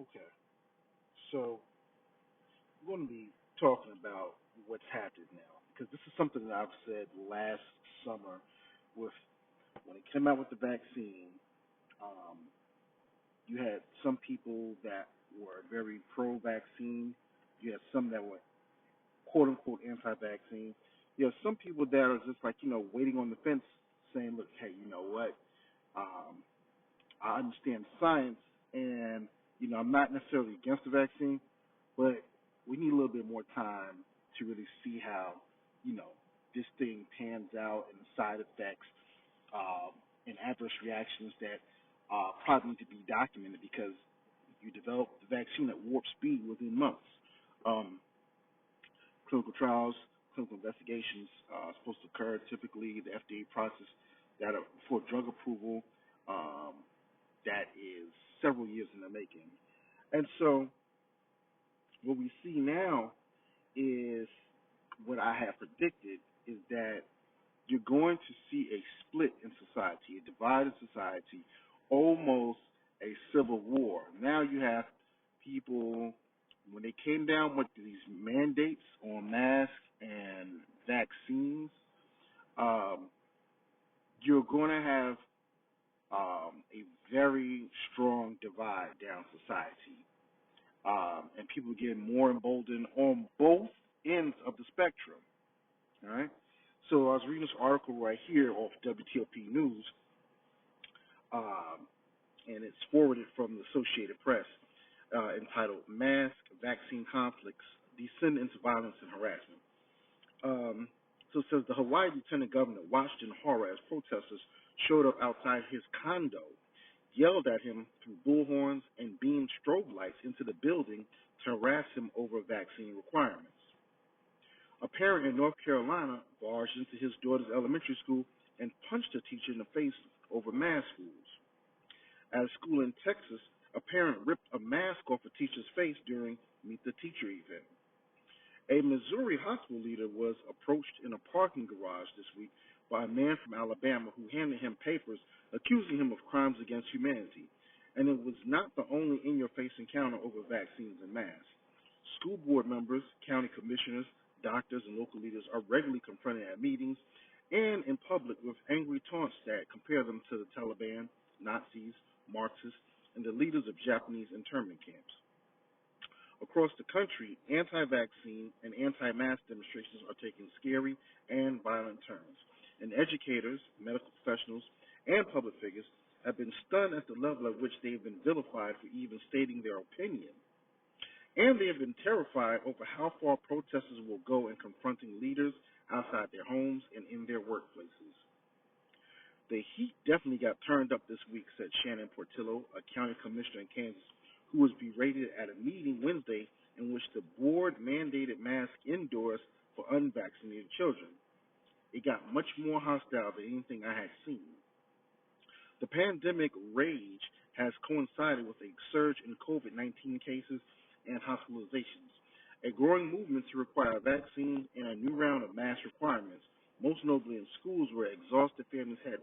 Okay, so we're going to be talking about what's happening now because this is something that I've said last summer with when it came out with the vaccine. Um, you had some people that were very pro-vaccine. You had some that were quote unquote anti-vaccine. You have some people that are just like waiting on the fence, saying, "Look, hey, you know what? Um, I understand science, and I'm not necessarily against the vaccine, but we need a little bit more time to really see how you know this thing pans out and the side effects and adverse reactions that probably need to be documented because you develop the vaccine at warp speed within months. Um, Clinical trials, clinical investigations are supposed to occur. Typically, the FDA process that are for drug approval that is several years in the making. And so what we see now is what I have predicted is that you're going to see a split in society, a divided society, almost a civil war. Now you have people, when they came down with these mandates on masks and vaccines, um, you're going to have a very strong divide down society. And people getting more emboldened on both ends of the spectrum. All right. So I was reading this article right here off WTOP News, um, and it's forwarded from the Associated Press, entitled "Mask Vaccine Conflicts Descend into Violence and Harassment." So it says the Hawaii Lieutenant Governor watched in horror as protesters showed up outside his condo, yelled at him through bullhorns, and beamed strobe lights into the building to harass him over vaccine requirements. A parent in North Carolina barged into his daughter's elementary school and punched a teacher in the face over mask rules. At a school in Texas, a parent ripped a mask off a teacher's face during Meet the Teacher event. A Missouri hospital leader was approached in a parking garage this week by a man from Alabama who handed him papers accusing him of crimes against humanity. And it was not the only in-your-face encounter over vaccines and masks. School board members, county commissioners, doctors, and local leaders are regularly confronted at meetings and in public with angry taunts that compare them to the Taliban, Nazis, Marxists, and the leaders of Japanese internment camps. Across the country, anti-vaccine and anti-mask demonstrations are taking scary and violent turns, and educators, medical professionals, and public figures have been stunned at the level at which they have been vilified for even stating their opinion. And they have been terrified over how far protesters will go in confronting leaders outside their homes and in their workplaces. The heat definitely got turned up this week, said Shannon Portillo, a county commissioner in Kansas, who was berated at a meeting Wednesday in which the board mandated masks indoors for unvaccinated children. It got much more hostile than anything I had seen. The pandemic rage has coincided with a surge in COVID-19 cases and hospitalizations, a growing movement to require a vaccine and a new round of mask requirements, most notably in schools where exhausted families had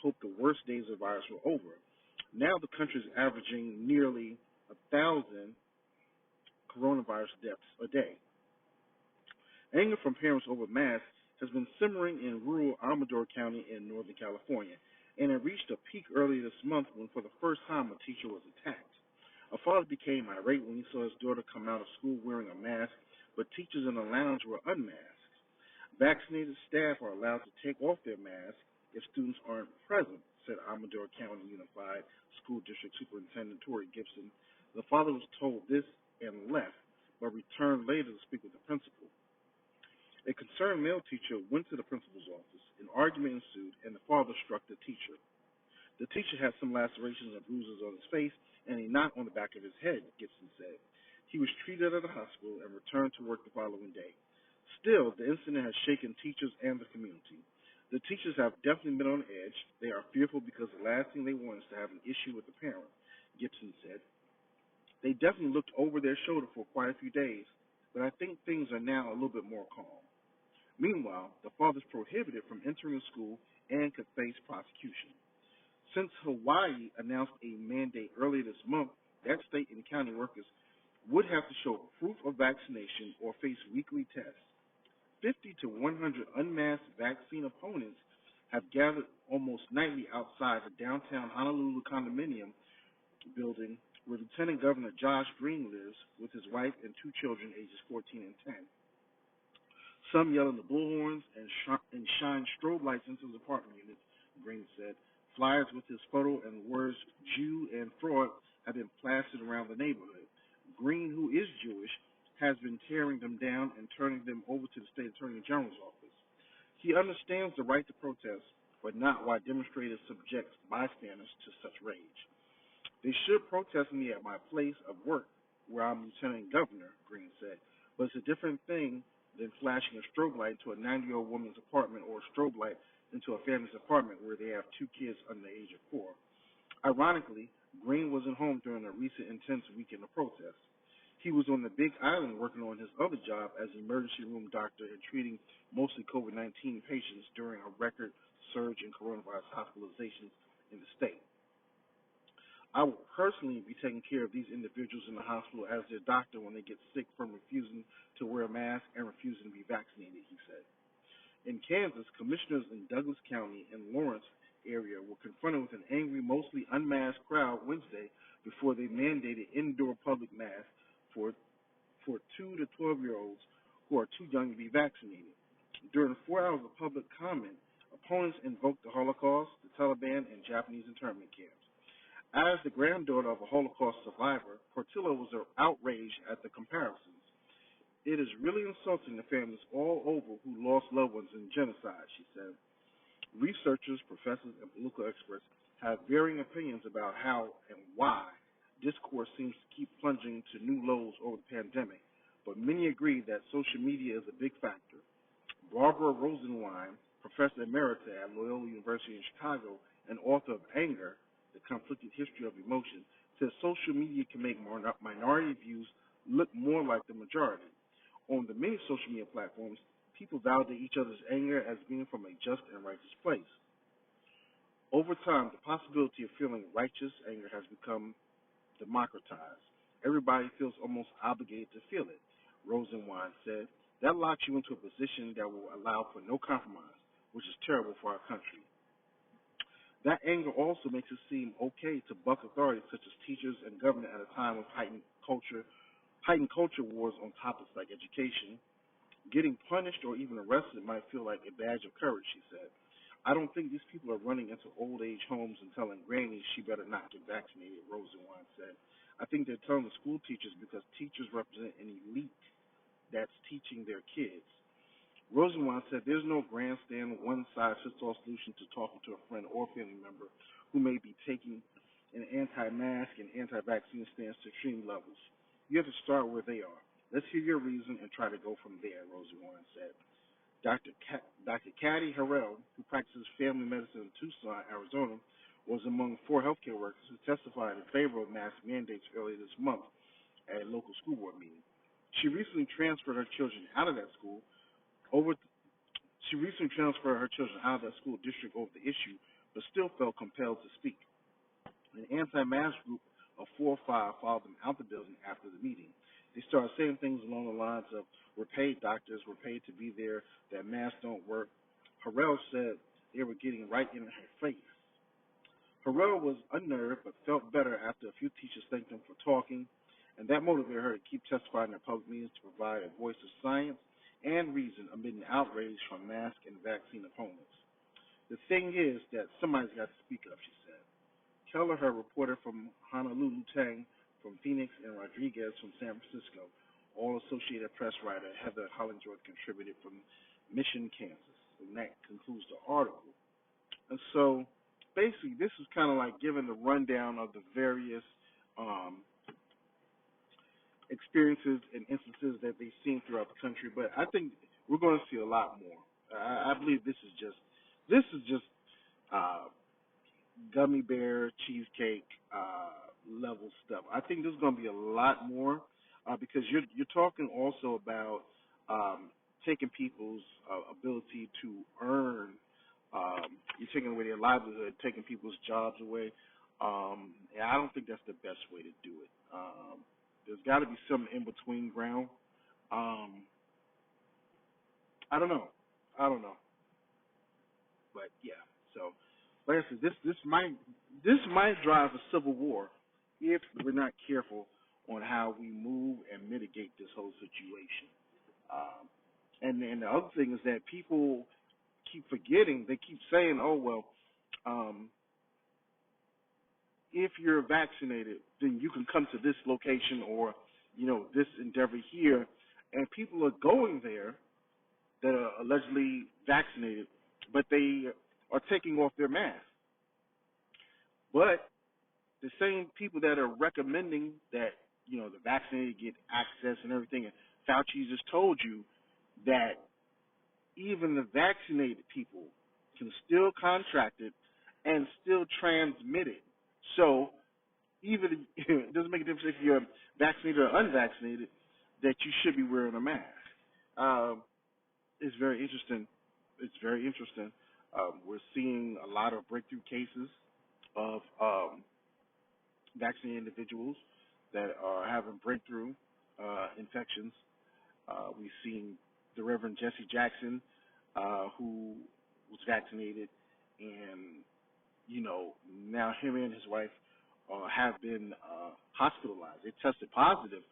hoped the worst days of the virus were over. Now the country is averaging nearly 1,000 coronavirus deaths a day. Anger from parents over masks has been simmering in rural Amador County in Northern California, and it reached a peak earlier this month when for the first time a teacher was attacked. A father became irate when he saw his daughter come out of school wearing a mask, but teachers in the lounge were unmasked. Vaccinated staff are allowed to take off their masks if students aren't present, said Amador County Unified School District Superintendent Tori Gibson. The father was told this and left, but returned later to speak with the principal. A concerned male teacher went to the principal's office. An argument ensued, and the father struck the teacher. The teacher had some lacerations and bruises on his face and a knot on the back of his head, Gibson said. He was treated at a hospital and returned to work the following day. Still, the incident has shaken teachers and the community. The teachers have definitely been on edge. They are fearful because the last thing they want is to have an issue with the parent, Gibson said. They definitely looked over their shoulder for quite a few days, but I think things are now a little bit more calm. Meanwhile, the father is prohibited from entering the school and could face prosecution. Since Hawaii announced a mandate earlier this month that state and county workers would have to show proof of vaccination or face weekly tests. 50 to 100 unmasked vaccine opponents have gathered almost nightly outside the downtown Honolulu condominium building where Lieutenant Governor Josh Green lives with his wife and two children ages 14 and 10. Some yelling the bullhorns and shine strobe lights into his apartment units, Green said. Flyers with his photo and words Jew and fraud have been plastered around the neighborhood. Green, who is Jewish, has been tearing them down and turning them over to the state attorney general's office. He understands the right to protest, but not why demonstrators subject bystanders to such rage. They should protest me at my place of work, where I'm lieutenant governor, Green said, but it's a different thing than flashing a strobe light into a 90-year-old woman's apartment or a strobe light into a family's apartment where they have two kids under the age of 4. Ironically, Green wasn't home during a recent intense weekend of protests. He was on the Big Island working on his other job as an emergency room doctor and treating mostly COVID-19 patients during a record surge in coronavirus hospitalizations in the state. I will personally be taking care of these individuals in the hospital as their doctor when they get sick from refusing to wear a mask and refusing to be vaccinated, he said. In Kansas, commissioners in Douglas County and Lawrence area were confronted with an angry, mostly unmasked crowd Wednesday before they mandated indoor public masks for 2 to 12-year-olds who are too young to be vaccinated. During 4 hours of public comment, opponents invoked the Holocaust, the Taliban, and Japanese internment camps. As the granddaughter of a Holocaust survivor, Portillo was outraged at the comparisons. It is really insulting to families all over who lost loved ones in genocide, she said. Researchers, professors, and political experts have varying opinions about how and why discourse seems to keep plunging to new lows over the pandemic, but many agree that social media is a big factor. Barbara Rosenwein, professor emerita at Loyola University in Chicago and author of Anger, The Conflicted History of Emotion, says social media can make minority views look more like the majority. On the many social media platforms, people validate each other's anger as being from a just and righteous place. Over time, the possibility of feeling righteous anger has become democratized. Everybody feels almost obligated to feel it, Rosenwein said. That locks you into a position that will allow for no compromise, which is terrible for our country. That anger also makes it seem okay to buck authorities such as teachers and government at a time of heightened culture wars on topics like education. Getting punished or even arrested might feel like a badge of courage, she said. I don't think these people are running into old age homes and telling grannies she better not get vaccinated, Rosenwein said. I think they're telling the school teachers because teachers represent an elite that's teaching their kids. Rosenwein said there's no grandstand, one-size-fits-all solution to talking to a friend or family member who may be taking an anti-mask and anti-vaccine stance to extreme levels. You have to start where they are. Let's hear your reason and try to go from there, Rosenwein said. Dr. Kathy Harrell, who practices family medicine in Tucson, Arizona, was among 4 healthcare workers who testified in favor of mask mandates earlier this month at a local school board meeting. She recently transferred her children out of that school district over the issue, but still felt compelled to speak. An anti-mask group of 4 or 5 followed them out the building after the meeting. They started saying things along the lines of, we're paid doctors, we're paid to be there, that masks don't work. Harrell said they were getting right in her face. Harrell was unnerved but felt better after a few teachers thanked him for talking, and that motivated her to keep testifying in public meetings to provide a voice of science and reason amid an outrage from mask and vaccine opponents. The thing is that somebody's got to speak up, she said. Kelleher, reporter from Honolulu, Tang from Phoenix, and Rodriguez from San Francisco, all Associated Press writer Heather Hollingsworth contributed from Mission, Kansas. And that concludes the article. And so basically this is kind of like giving the rundown of the various experiences and instances that they've seen throughout the country, but I think we're going to see a lot more. I believe this is just gummy bear cheesecake level stuff. I think there's going to be a lot more because you're talking also about taking people's ability to earn. You're taking away their livelihood, taking people's jobs away. And I don't think that's the best way to do it. There's got to be some in between ground. Um, I don't know. I don't know. But yeah. So, like I said, this might drive a civil war if we're not careful on how we move and mitigate this whole situation. Um, and then the other thing is that people keep forgetting. They keep saying, "Oh well, um, if you're vaccinated, then you can come to this location or this endeavor here." And people are going there that are allegedly vaccinated, but they are taking off their mask. But the same people that are recommending that the vaccinated get access and everything, and Fauci just told you that even the vaccinated people can still contract it and still transmit it. So even it doesn't make a difference if you're vaccinated or unvaccinated that you should be wearing a mask. Um, it's very interesting. It's very interesting. We're seeing a lot of breakthrough cases of vaccinated individuals that are having breakthrough infections. We've seen the Reverend Jesse Jackson, who was vaccinated, and now him and his wife have been hospitalized. They tested positive,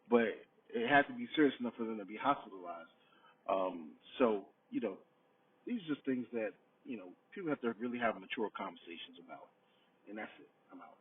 but it had to be serious enough for them to be hospitalized. So these are just things that people have to really have mature conversations about. And that's it. I'm out.